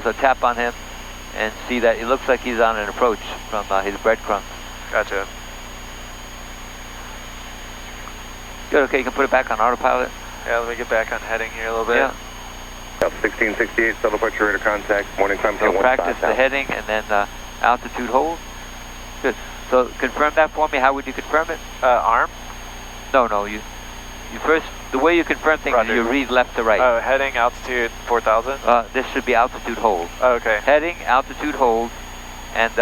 So tap on him and see that it looks like he's on an approach from his breadcrumbs. Gotcha. Good, okay, you can put it back on autopilot. Yeah, let me get back on heading here a little bit. Yeah. 1668, shuttle departure radar contact, morning climb So practice the heading and then altitude hold. Good. So confirm that for me. How would you confirm it? Arm? No, you first, the way you confirm things is you read left to right. Oh, heading, altitude, 4,000? This should be altitude hold. Oh, okay. Heading, altitude hold, and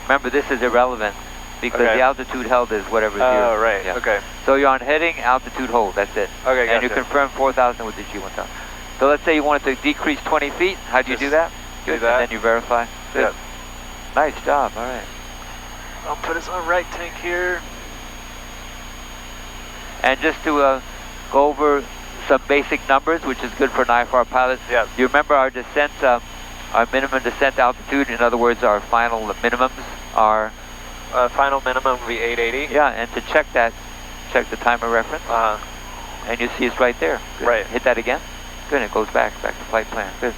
remember this is irrelevant because the altitude held is whatever is here. Oh, right, okay. So you're on heading, altitude hold, that's it. Okay, gotcha. And you confirm 4,000 with the G1000. So let's say you wanted to decrease 20 feet. How do you do that? Do that. And then you verify. Good. Yep. Nice job, all right. I'll put us on right tank here. And just to go over some basic numbers, which is good for an IFR pilot. Yep. You remember our descent, our minimum descent altitude, in other words, our final minimums are? Final minimum will be 880. Yeah, and to check that, check the timer reference. And you see it's right there. Good. Right. Hit that again. Good, it goes back to flight plan. Good.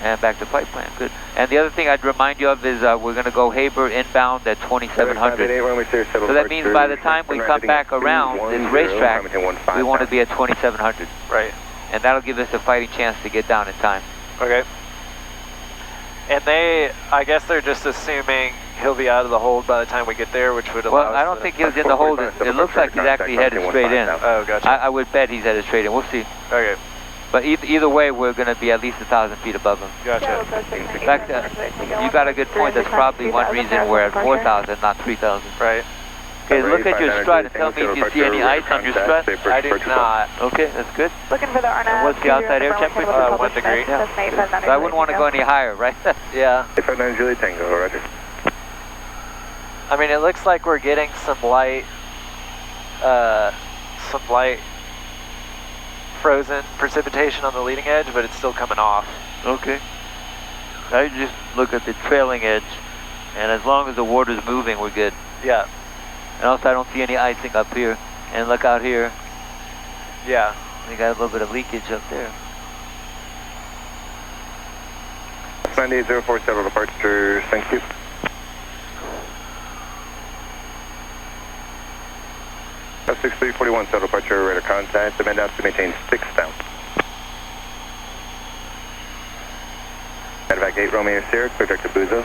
And back to flight plan. Good. And the other thing I'd remind you of is we're going to go Haber inbound at 2700. So that means by the time we come back around this racetrack, we want to be at 2700. Right. And that'll give us a fighting chance to get down in time. Okay. And I guess they're just assuming he'll be out of the hold by the time we get there, which would allow us I don't think he was in the hold. It looks like he's actually headed straight in. Oh, gotcha. I would bet he's headed straight in. We'll see. Okay. But either way, we're going to be at least 1,000 feet above him. Gotcha. In fact, you got a good point. That's probably one reason we're at 4,000, not 3,000. Right. Okay, look at your strut and tell me if you see any ice on your strut. I do not. Okay, that's good. Looking for the RNAV. And what's the outside air temperature? 1 degree. Yeah. So I wouldn't want to go any higher, right? Yeah. 59 Juliet Tango, roger. I mean, it looks like we're getting some light frozen precipitation on the leading edge, but it's still coming off. Okay. I just look at the trailing edge, and as long as the water's moving, we're good. Yeah. And also, I don't see any icing up here. And look out here. Yeah. We got a little bit of leakage up there. 9804, settle departure, thank you. That's 6341, settle departure, radar contact, demand out to maintain 6 down. Medevac 8 Romeo Sierra, clear direct to Buzo.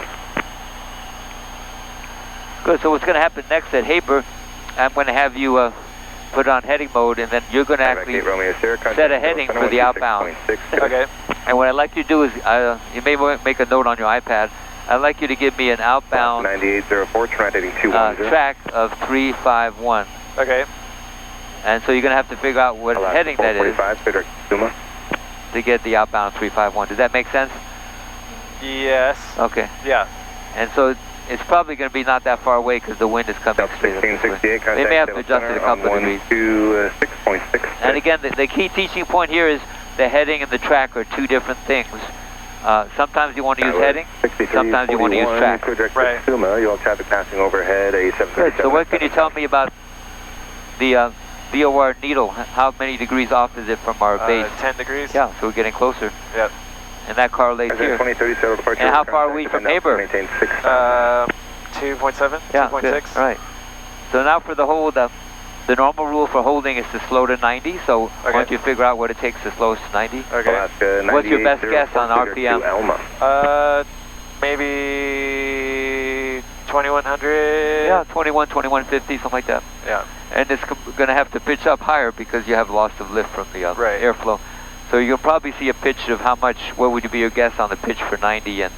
Good, so what's going to happen next at Haber, I'm going to have you put on heading mode, and then you're going to actually set a heading for the outbound. Okay. And what I'd like you to do is, you may make a note on your iPad, I'd like you to give me an outbound 9804, track of 351. Okay. And so you're going to have to figure out what heading that is to get the outbound 351. Does that make sense? Yes. Okay. Yeah. And so it's probably going to be not that far away because the wind is coming straight up this way. They may have to adjust it a couple of degrees. 6.6. And again, the key teaching point here is the heading and the track are two different things. Sometimes you want to use heading, sometimes you want to use track. Right. You all traffic passing overhead, Good. So what can you tell me about the VOR needle? How many degrees off is it from our base? 10 degrees. Yeah, so we're getting closer. Yep. And that correlates here. And how far are we from Haber? 2.7, yeah, 2.6. All right. So now for the hold, the normal rule for holding is to slow to 90. So once you figure out what it takes to slow us to 90. Okay. What's your best guess on RPM? Maybe 2100. Yeah, 21, 2150, something like that. Yeah. And it's going to have to pitch up higher because you have loss of lift from the airflow. So you'll probably see a pitch of how much, what would be your guess on the pitch for 90 and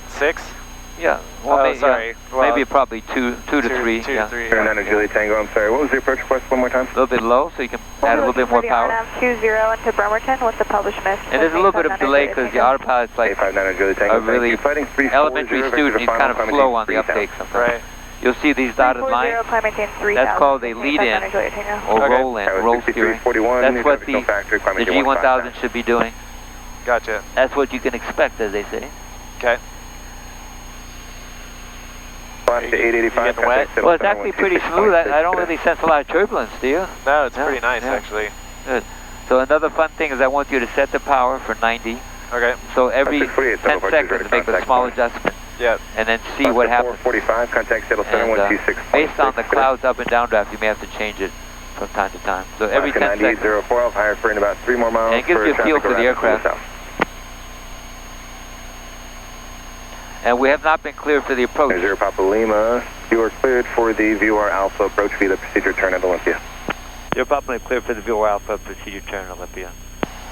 6? Yeah. Well, sorry. Well, maybe probably 2 to 3. 2 to 3. Yeah. Juliet Tango, I'm sorry. What was the approach request one more time? A little bit low, so you can add a little bit more power. RNAV 20 into Bremerton. What's the published miss? And there's a little bit of delay because the autopilot's like a really elementary student. He's kind of slow on the uptake sometimes. Right. You'll see these dotted lines. That's called a lead-in or roll-in, roll steering. That's what the G1000 should be doing. Gotcha. That's what you can expect, as they say. Okay. Well, it's actually pretty smooth. I don't really sense a lot of turbulence, do you? No, it's pretty nice, actually. Good. So another fun thing is I want you to set the power for 90. Okay. So every 10 seconds make a small adjustment. Yep. And then see what happens. 445, contact Seattle Center, And, 126. based on the clouds up and down draft, you may have to change it from time to time. So every 10 seconds. 9804, I'll hire for in about 3 more miles. And it gives you a feel for the aircraft. And we have not been cleared for the approach. 0 Papa Lima, you are cleared for the VOR Alpha approach via the procedure turn at Olympia. You're probably cleared for the VOR Alpha procedure turn at Olympia.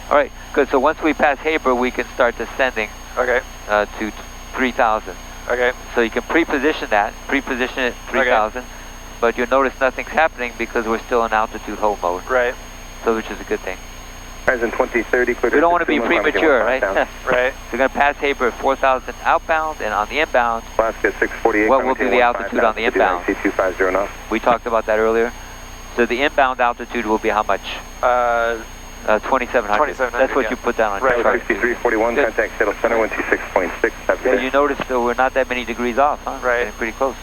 All right, good. So once we pass Haber, we can start descending. Okay. To 3,000. Okay. So you can pre-position that, pre-position it 3,000, but you'll notice nothing's happening because we're still in altitude hold mode. Right. So which is a good thing. Horizon 2030, clear. We don't want to be premature, right? Right. So we're going to pass Haber at 4,000 outbound, and on the inbound, Alaska 648. what will be the altitude on the inbound? C250 knots. We talked about that earlier. So the inbound altitude will be how much? 2,700. That's what you put down on your chart. 6341, contact Seattle Center, 126.6. So you notice that we're not that many degrees off, huh? Right. Getting pretty close.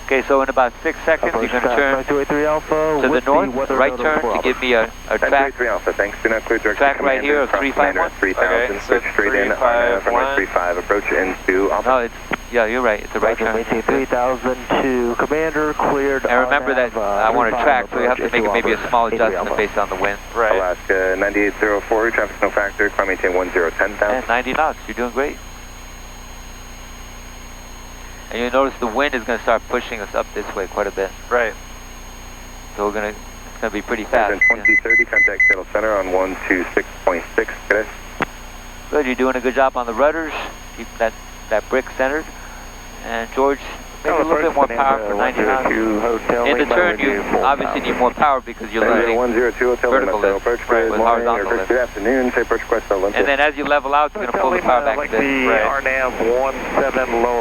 Okay, so in about 6 seconds, you're going to turn to the north, right turn to give me a track. 3 Alpha, thanks. Do not clear direction. Track right here of 351. 3000, switch straight in, runway 35, approach into Alpha. No, it's, yeah, you're right, it's a right turn. 3000 to Commander, cleared. And remember that I want to track, so you have to make maybe a small adjustment based on the wind. Right. Alaska 9804, traffic no factor, climb maintain 1010,000. And 90 knots, you're doing great. And you'll notice the wind is going to start pushing us up this way quite a bit. Right. So it's going to be pretty fast. 2030, contact Seattle Center on 126.6. Good. Good, you're doing a good job on the rudders. Keep that brick centered. And George, maybe a little bit more power for 90 knots. In the turn, you obviously need more power because you're learning 102 Hotel vertical lift with horizontal lift. Good afternoon, say approach request Olympia. And then as you level out, you're going to pull the power back a bit.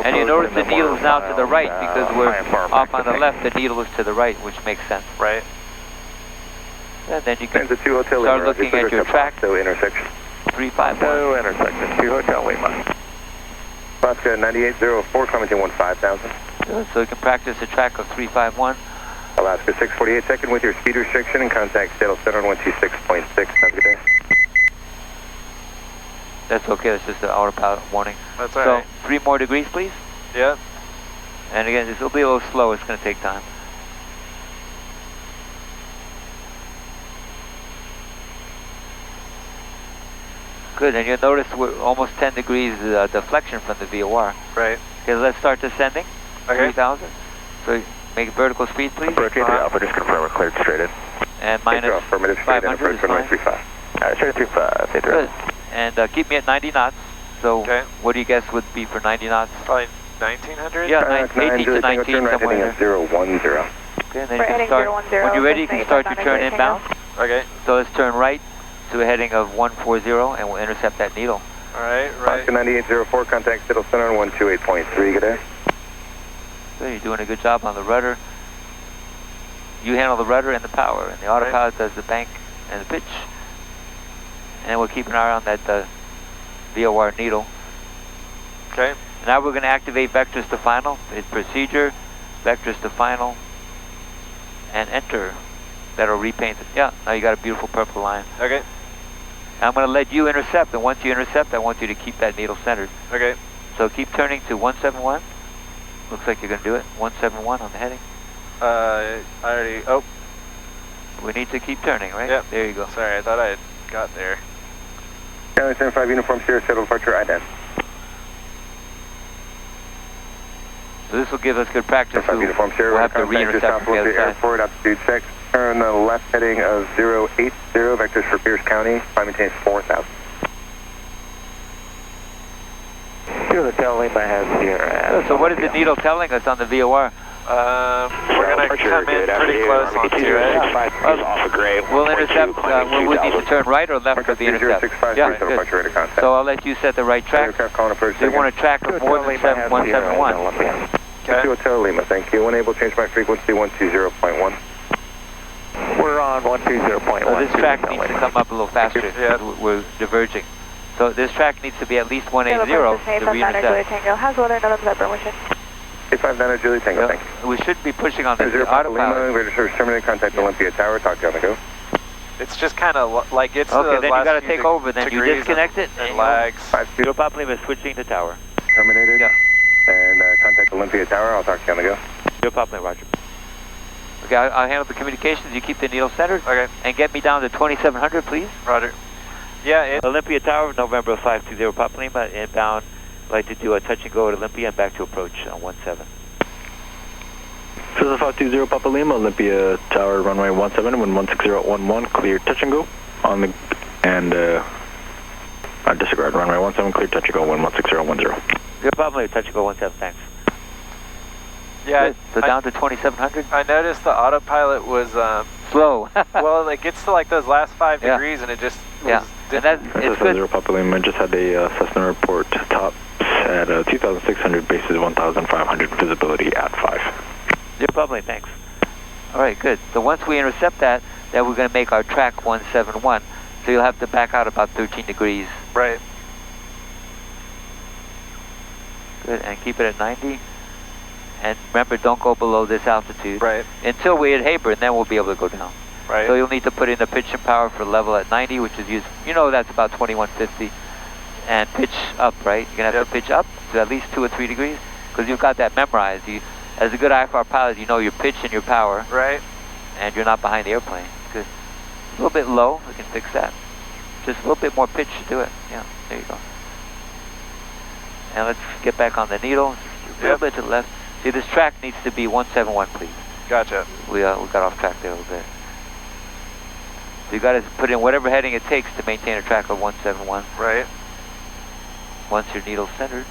And you notice the needle is now to the right because we're off on the left, the needle is to the right, which makes sense. Right. And then you can start looking at your track. So intersection. 351. Intersection, 2 Hotel Lima. Alaska 9804, climbing 15,000. Good, so you can practice a track of 351. Alaska 648, second with your speed restriction and contact Seattle Center on 126.6. Have a good day. That's okay, that's just the autopilot warning. That's all right. So 3 more degrees, please. Yeah. And again, this will be a little slow, it's going to take time. Good, and you'll notice we're almost 10 degrees deflection from the VOR. Right. Okay, let's start descending. Okay. 3,000. So make vertical speed, please. Approach Alpha, just confirm we're cleared straight in. And minus 500 is fine. Straight 35. Good. And keep me at 90 knots. So okay. What do you guess would be for 90 knots? Probably 1900? Yeah, 18 to 19 somewhere. 010. Okay, and then you can start. When you're ready, you can start your turn inbound. Okay. So let's turn right to a heading of 140 and we'll intercept that needle. Alright, right. Alaska 9804, contact Seattle Center on 128.3. Good day. Good, you're doing a good job on the rudder. You handle the rudder and the power, and the autopilot does the bank and the pitch. And we'll keep an eye on that VOR needle. Okay. Now we're going to activate vectors to final. It's procedure, vectors to final, and enter. That'll repaint it. Yeah, now you got a beautiful purple line. Okay. I'm going to let you intercept, and once you intercept, I want you to keep that needle centered. Okay. So keep turning to 171. Looks like you're going to do it. 171 on the heading. I already, oh. We need to keep turning, right? Yep. There you go. Sorry, I thought I had got there. County 75 uniform Sierra Seattle departure IDEN. So this will give us good practice. Uniform Sierra, we'll have to re-intercept from the other side. Airport, altitude 6. Turn the left heading of 080, vectors for Pierce County, climb maintain 4,000. Hotel Lima has here. So what is the needle telling us on the VOR? We're going to come in pretty close on 2. We'll intercept, we need to turn right or left for the intercept? Yeah, good. So I'll let you set the right track. They want a track of more than 171. Okay. Hotel Lima, thank you. Unable to change my frequency, 120.1. We're on 120.1. So this track needs to come up a little faster. Yeah. We're diverging. So this track needs to be at least 180 to re-intercept. How's weather? No permission. 859 Julie Tango, thank you. We should be pushing on the Lima, autopilot. we're terminating contact Olympia Tower, talk to you on the go. It's just kind of like it's Okay, the then last you got to few take over. Then you degrees disconnect it and you lags. 52 Pop Lima is switching to tower. terminated. Yeah. And contact Olympia Tower. I'll talk to you on the go. Your Pop Lima, Roger. Okay, I'll handle the communications. You keep the needle centered. Okay. And get me down to 2700, please. Roger. Yeah. Olympia Tower, November 520, Pop Lima, inbound. I'd like to do a touch and go at Olympia and back to approach on 17. This is 520 Papa Lima, Olympia Tower, runway 17, wind 16011, clear touch and go on the, and I disregard, runway 17, clear touch and go, wind 16010. Your Pop Lima, touch and go 17, thanks. Yeah. Good. So down to 2700? I noticed the autopilot was, Slow. well, it gets to like those last 5 Yeah. degrees and it just Yeah. And that's, it's good. 0 Papa Lima, just had a Cessna report, tops at 2,600, bases 1,500, visibility at 5. Your Pop Lima, thanks. All right, good. So once we intercept that, then we're going to make our track 171. So you'll have to back out about 13 degrees. Right. Good, and keep it at 90. And remember, don't go below this altitude. Right. Until we hit Haber, and then we'll be able to go down. Right. So you'll need to put in the pitch and power for level at 90, which is used, you know that's about 2150. And pitch up, right? You're going to have to pitch up to at least 2 or 3 degrees, because you've got that memorized. As a good IFR pilot, you know your pitch and your power. Right. And you're not behind the airplane. Good. A little bit low, we can fix that. Just a little bit more pitch to do it. Yeah, there you go. And let's get back on the needle. Just a little bit to the left. See, this track needs to be 171, please. Gotcha. We got off track there a little bit. So you got to put in whatever heading it takes to maintain a track of 171. Right. Once your needle's centered.